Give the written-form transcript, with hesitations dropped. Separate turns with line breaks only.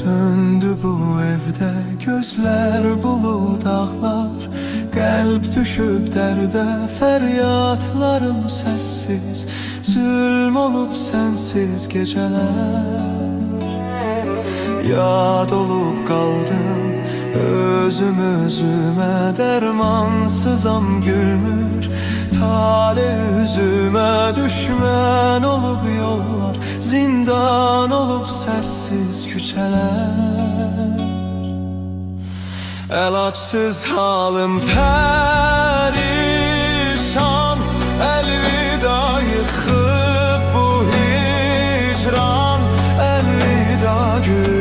Söndü bu evde gözler bulut ağlar, kalp düşüp derde, feryatlarım sessiz, zulm olup sensiz geceler. Yad olup kaldım özüm özüme, dermansızam gülmür tale yüzüme. Düşman olup yollar, zindan olup sessiz küçeler. Elaçsız halım perişan, elvida yıkıp bu hicran, elvida gül.